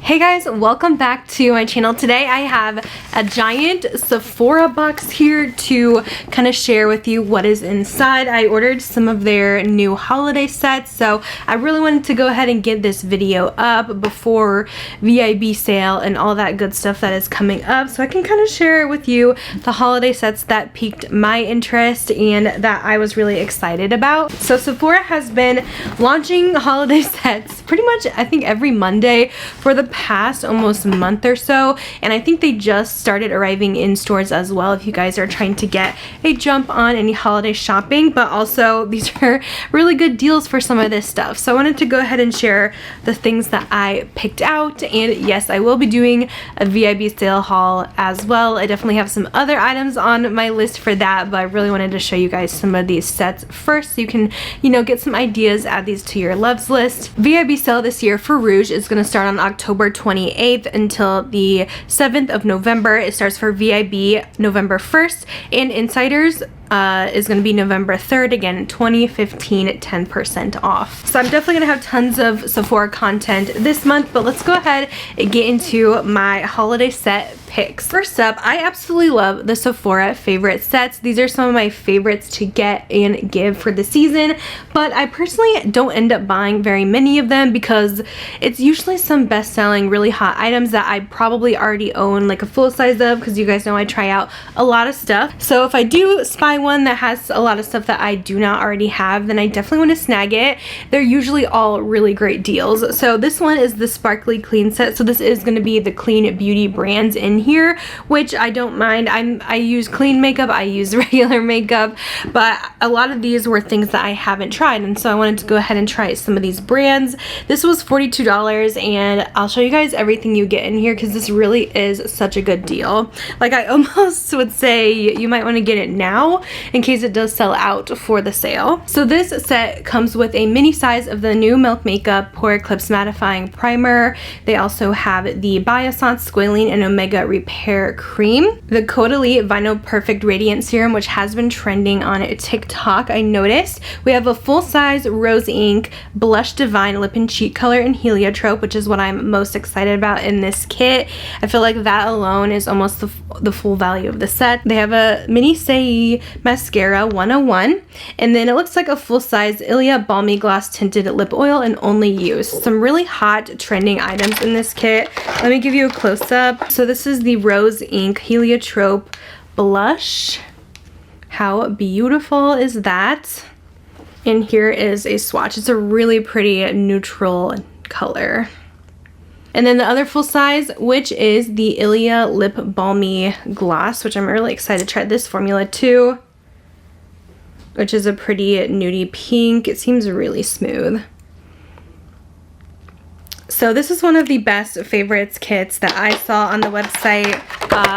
Hey guys, welcome back to my channel. Today I have a giant Sephora box here to kind of share with you what is inside. I ordered some of their new holiday sets, so I really wanted to go ahead and get this video up before VIB sale and all that good stuff that is coming up, so I can kind of share with you the holiday sets that piqued my interest and that I was really excited about. So Sephora has been launching holiday sets pretty much, I think, every Monday for the past almost month or so, and I think they just started arriving in stores as well if you guys are trying to get a jump on any holiday shopping. But also these are really good deals for some of this stuff, so I wanted to go ahead and share the things that I picked out. And yes, I will be doing a VIB sale haul as well. I definitely have some other items on my list for that, but I really wanted to show you guys some of these sets first so you can, you know, get some ideas, add these to your loves list. VIB sale this year for Rouge is going to start on October 28th until the 7th of November. It starts for VIB November 1st, and Insiders is going to be November 3rd, again 2015, 10% off. So I'm definitely going to have tons of Sephora content this month, but let's go ahead and get into my holiday set picks. First up, I absolutely love the Sephora favorite sets. These are some of my favorites to get and give for the season, but I personally don't end up buying very many of them because it's usually some best-selling, really hot items that I probably already own like a full size of, because you guys know I try out a lot of stuff. So if I do spy one that has a lot of stuff that I do not already have, then I definitely want to snag it. They're usually all really great deals. So this one is the Sparkly Clean set. So this is going to be the Clean Beauty brands in here, which I don't mind. I use clean makeup, I use regular makeup, but a lot of these were things that I haven't tried, and so I wanted to go ahead and try some of these brands. This was $42, and I'll show you guys everything you get in here because this really is such a good deal. Like, I almost would say you might want to get it now in case it does sell out for the sale. So this set comes with a mini size of the new Milk Makeup Pore Eclipse Mattifying Primer. They also have the Biossance Squalene and Omega Repair Cream, the Caudalie Vinyl Perfect Radiant Serum, which has been trending on TikTok, I noticed. We have a full-size Rose Ink Blush Divine Lip and Cheek Color in Heliotrope, which is what I'm most excited about in this kit. I feel like that alone is almost the full value of the set. They have a mini Sei Mascara 101, and then it looks like a full-size Ilia Balmy Gloss Tinted Lip Oil and Only Use. Some really hot trending items in this kit. Let me give you a close-up. So this is the Rose Ink Heliotrope Blush. How beautiful is that? And here is a swatch. It's a really pretty neutral color. And then the other full size, which is the Ilia Lip Balmy Gloss, which I'm really excited to try this formula too, which is a pretty nudie pink. It seems really smooth. So this is one of the best favorites kits that I saw on the website.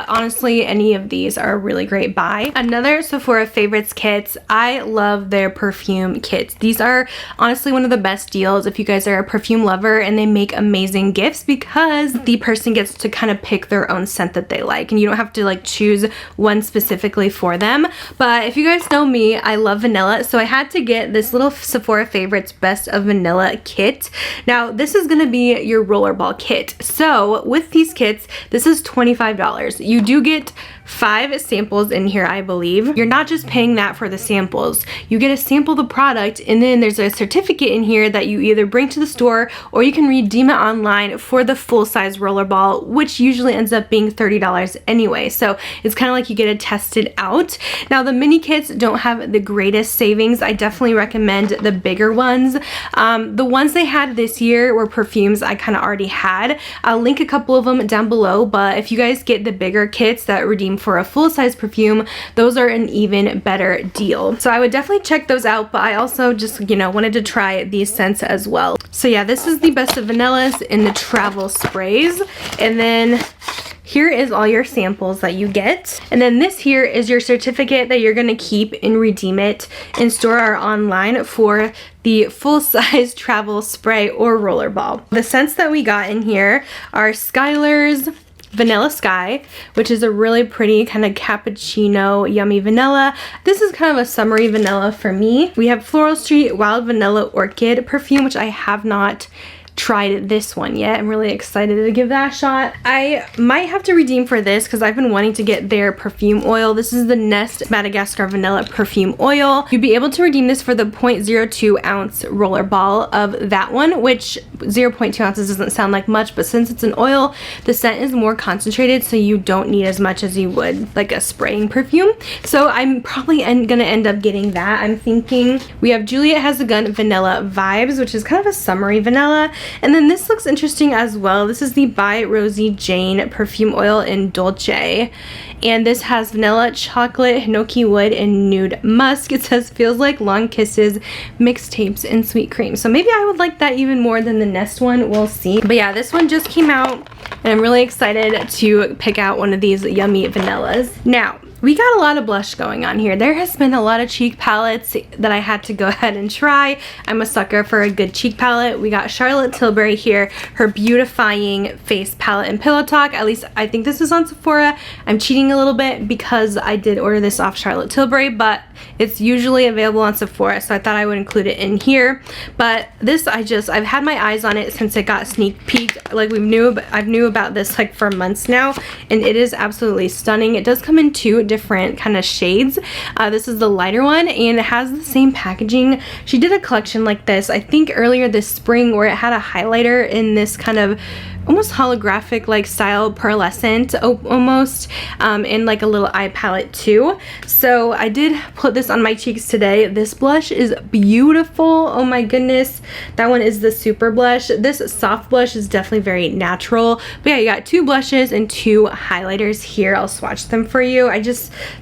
Honestly, any of these are a really great buy. Another Sephora Favorites kits, I love their perfume kits. These are honestly one of the best deals if you guys are a perfume lover, and they make amazing gifts because the person gets to kind of pick their own scent that they like, and you don't have to like choose one specifically for them. But if you guys know me, I love vanilla, so I had to get this little Sephora Favorites Best of Vanilla kit. Now this is going to be your rollerball kit. So with these kits, this is $25. You do get 5 samples in here, I believe. You're not just paying that for the samples. You get to sample the product, and then there's a certificate in here that you either bring to the store or you can redeem it online for the full-size rollerball, which usually ends up being $30 anyway. So it's kind of like you get to test it out. Now the mini kits don't have the greatest savings. I definitely recommend the bigger ones. The ones they had this year were perfumes I kind of already had. I'll link a couple of them down below, but if you guys get the bigger kits that redeem for a full-size perfume, those are an even better deal. So I would definitely check those out, but I also just, you know, wanted to try these scents as well. So yeah, this is the Best of Vanillas in the travel sprays, and then here is all your samples that you get. And then this here is your certificate that you're gonna keep and redeem it in store or online for the full-size travel spray or rollerball. The scents that we got in here are Skylar's Vanilla Sky, which is a really pretty kind of cappuccino yummy vanilla. This is kind of a summery vanilla for me. We have Floral Street Wild Vanilla Orchid perfume, which I have not tried this one yet. I'm really excited to give that a shot. I might have to redeem for this because I've been wanting to get their perfume oil. This is the Nest Madagascar Vanilla Perfume Oil. You'd be able to redeem this for the 0.02 ounce roller ball of that one, which 0.2 ounces doesn't sound like much, but since it's an oil, the scent is more concentrated, so you don't need as much as you would like a spraying perfume. So I'm probably gonna end up getting that. I'm thinking we have Juliet Has a Gun Vanilla Vibes, which is kind of a summery vanilla. And then this looks interesting as well. This is the By Rosie Jane Perfume Oil in Dolce. And this has vanilla, chocolate, hinoki wood, and nude musk. It says feels like long kisses, mixtapes, and sweet cream. So maybe I would like that even more than the Nest one. We'll see. But yeah, this one just came out, and I'm really excited to pick out one of these yummy vanillas. Now, we got a lot of blush going on here. There has been a lot of cheek palettes that I had to go ahead and try. I'm a sucker for a good cheek palette. We got Charlotte Tilbury here, her beautifying face palette in Pillow Talk. At least I think this is on Sephora. I'm cheating a little bit because I did order this off Charlotte Tilbury, but it's usually available on Sephora, so I thought I would include it in here. But this, I've had my eyes on it since it got sneak peeked. Like I've knew about this like for months now, and it is absolutely stunning. It does come in two different kind of shades. This is the lighter one, and it has the same packaging. She did a collection like this, I think earlier this spring, where it had a highlighter in this kind of almost holographic like style, pearlescent almost, and like a little eye palette too. So I did put this on my cheeks today. This blush is beautiful. Oh my goodness, that one is the super blush. This soft blush is definitely very natural. But yeah, you got two blushes and two highlighters here. I'll swatch them for you.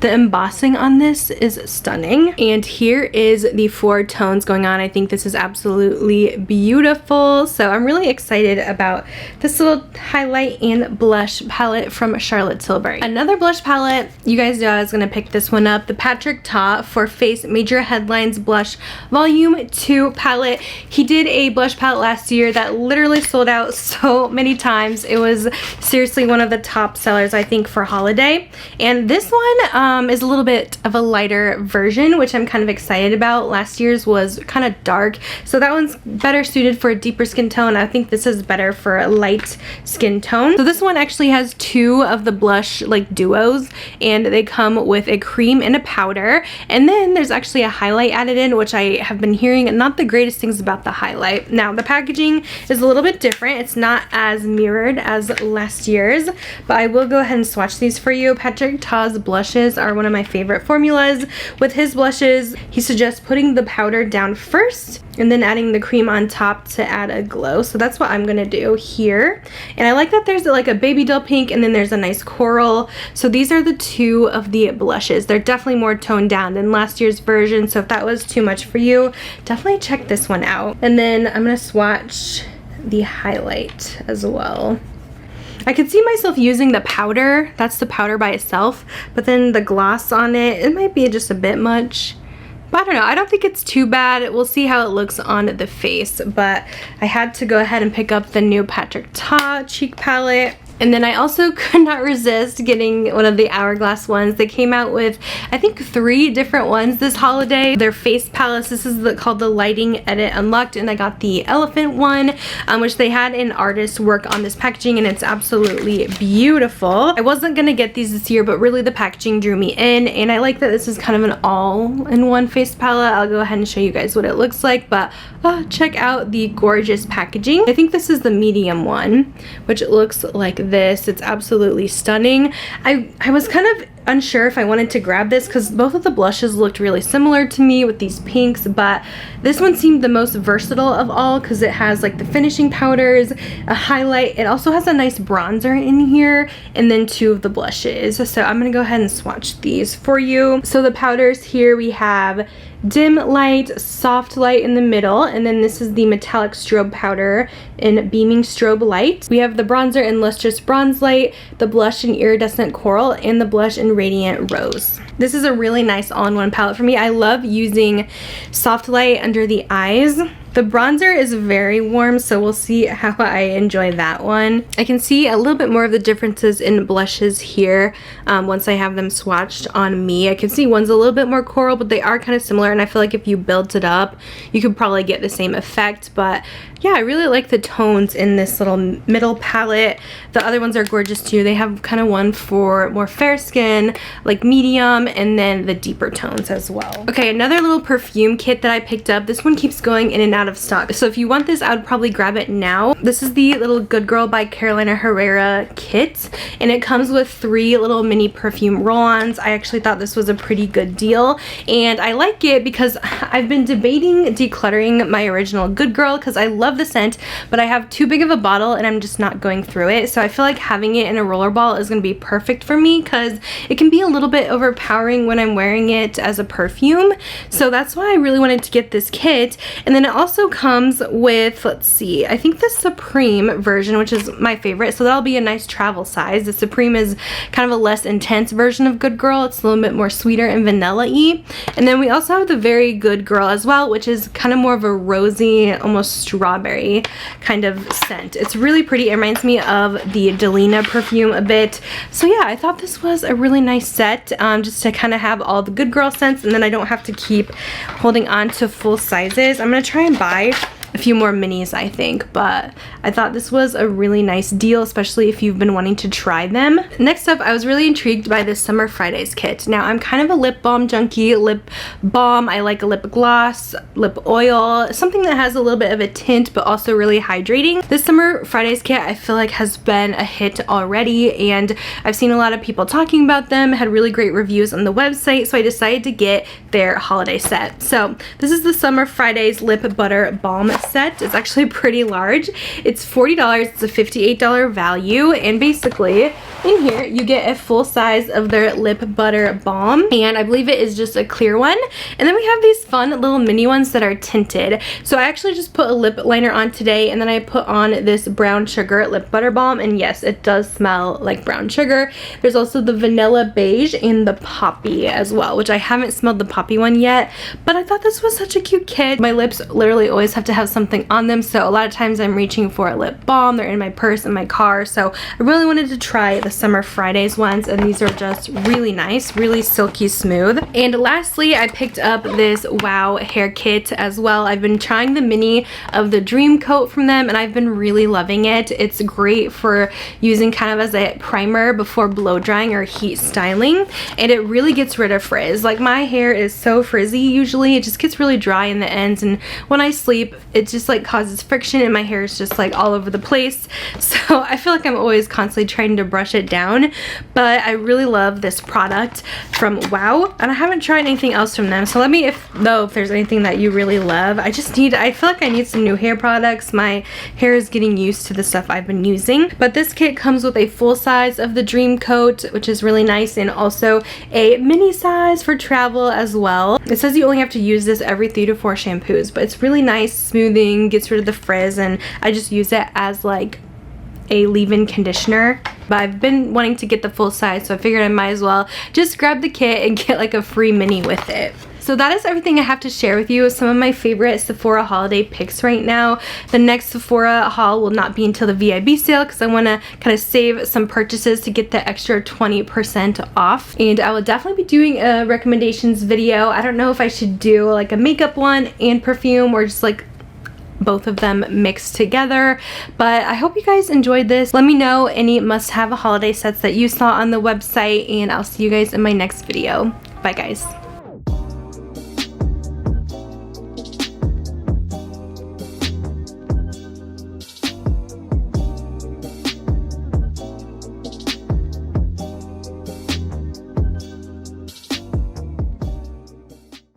The embossing on this is stunning. And here is the 4 tones going on. I think this is absolutely beautiful. So I'm really excited about this little highlight and blush palette from Charlotte Tilbury. Another blush palette, you guys know I was gonna pick this one up, the Patrick Ta for Face Major Headlines Blush Volume 2 palette. He did a blush palette last year that literally sold out so many times. It was seriously one of the top sellers, I think, for holiday. And this one is a little bit of a lighter version, which I'm kind of excited about. Last year's was kind of dark, so that one's better suited for a deeper skin tone. I think this is better for a light skin tone. So this one actually has 2 of the blush like duos, and they come with a cream and a powder, and then there's actually a highlight added in, which I have been hearing not the greatest things about the highlight. Now the packaging is a little bit different. It's not as mirrored as last year's, but I will go ahead and swatch these for you. Patrick Ta's blushes are one of my favorite formulas. With his blushes, he suggests putting the powder down first and then adding the cream on top to add a glow. So that's what I'm gonna do here. And I like that there's like a baby doll pink, and then there's a nice coral. So these are the 2 of the blushes. They're definitely more toned down than last year's version, so if that was too much for you, definitely check this one out. And then I'm gonna swatch the highlight as well. I could see myself using the powder. That's the powder by itself, but then the gloss on it might be just a bit much. But I don't know, I don't think it's too bad. We'll see how it looks on the face, but I had to go ahead and pick up the new Patrick Ta cheek palette. And then I also could not resist getting one of the Hourglass ones. They came out with, I think, 3 different ones this holiday. Their face palettes, this is called the Lighting Edit Unlocked, and I got the elephant one, which they had an artist work on this packaging, and it's absolutely beautiful. I wasn't gonna get these this year, but really the packaging drew me in, and I like that this is kind of an all-in-one face palette. I'll go ahead and show you guys what it looks like, but check out the gorgeous packaging. I think this is the medium one, which looks like this. It's absolutely stunning. I was kind of unsure if I wanted to grab this because both of the blushes looked really similar to me with these pinks, but this one seemed the most versatile of all because it has like the finishing powders, a highlight, it also has a nice bronzer in here, and then 2 of the blushes. So I'm gonna go ahead and swatch these for you. So the powders here, we have dim light, soft light in the middle, and then this is the metallic strobe powder in beaming strobe light. We have the bronzer in lustrous bronze light, the blush in iridescent coral, and the blush in radiant rose. This is a really nice all-in-one palette for me. I love using soft light under the eyes. The bronzer is very warm, so we'll see how I enjoy that one. I can see a little bit more of the differences in blushes here once I have them swatched on me. I can see one's a little bit more coral, but they are kind of similar, and I feel like if you built it up, you could probably get the same effect. But yeah, I really like the tones in this little middle palette. The other ones are gorgeous too. They have kind of one for more fair skin, like medium, and then the deeper tones as well. Okay, another little perfume kit that I picked up. This one keeps going in and out of stock. So if you want this, I would probably grab it now. This is the little Good Girl by Carolina Herrera kit, and it comes with 3 little mini perfume roll-ons. I actually thought this was a pretty good deal, and I like it because I've been debating decluttering my original Good Girl because I love the scent, but I have too big of a bottle and I'm just not going through it. So I feel like having it in a rollerball is going to be perfect for me because it can be a little bit overpowering when I'm wearing it as a perfume. So that's why I really wanted to get this kit. And then it also comes with, let's see, I think the Supreme version, which is my favorite. So that'll be a nice travel size. The Supreme is kind of a less intense version of Good Girl. It's a little bit more sweeter and vanilla-y. And then we also have the Very Good Girl as well, which is kind of more of a rosy, almost strawberry kind of scent. It's really pretty. It reminds me of the Delina perfume a bit. So yeah, I thought this was a really nice set, just to kind of have all the Good Girl scents, and then I don't have to keep holding on to full sizes. I'm gonna try and buy a few more minis, I think, but I thought this was a really nice deal, especially if you've been wanting to try them. Next up, I was really intrigued by this Summer Fridays kit. Now, I'm kind of a lip balm junkie. Lip balm, I like a lip gloss, lip oil, something that has a little bit of a tint, but also really hydrating. This Summer Fridays kit, I feel like has been a hit already, and I've seen a lot of people talking about them, had really great reviews on the website, so I decided to get their holiday set. So, this is the Summer Fridays Lip Butter Balm set. It's actually pretty large. It's $40. It's a $58 value, and basically in here you get a full size of their lip butter balm, and I believe it is just a clear one. And then we have these fun little mini ones that are tinted. So I actually just put a lip liner on today, and then I put on this brown sugar lip butter balm, and yes, it does smell like brown sugar. There's also the vanilla beige and the poppy as well, which I haven't smelled the poppy one yet, but I thought this was such a cute kit. My lips literally always have to have something on them, so a lot of times I'm reaching for a lip balm. They're in my purse in my car, so I really wanted to try the Summer Fridays ones, and these are just really nice, really silky smooth. And lastly, I picked up this Wow hair kit as well. I've been trying the mini of the Dream Coat from them, and I've been really loving it. It's great for using kind of as a primer before blow drying or heat styling, and it really gets rid of frizz. Like, my hair is so frizzy usually, it just gets really dry in the ends, and when I sleep it just like causes friction and my hair is just like all over the place. So I feel like I'm always constantly trying to brush it down, but I really love this product from Wow, and I haven't tried anything else from them, so let me know if there's anything that you really love. I feel like I need some new hair products. My hair is getting used to the stuff I've been using. But this kit comes with a full size of the Dream Coat, which is really nice, and also a mini size for travel as well. It says you only have to use this every 3 to 4 shampoos, but it's really nice, smoothing, gets rid of the frizz, and I just use it as like a leave-in conditioner. But I've been wanting to get the full size, so I figured I might as well just grab the kit and get like a free mini with it. So that is everything I have to share with you. Some of my favorite Sephora holiday picks right now. The next Sephora haul will not be until the VIB sale because I want to kind of save some purchases to get the extra 20% off. And I will definitely be doing a recommendations video. I don't know if I should do like a makeup one and perfume, or just like both of them mixed together. But I hope you guys enjoyed this. Let me know any must-have holiday sets that you saw on the website, and I'll see you guys in my next video. Bye guys.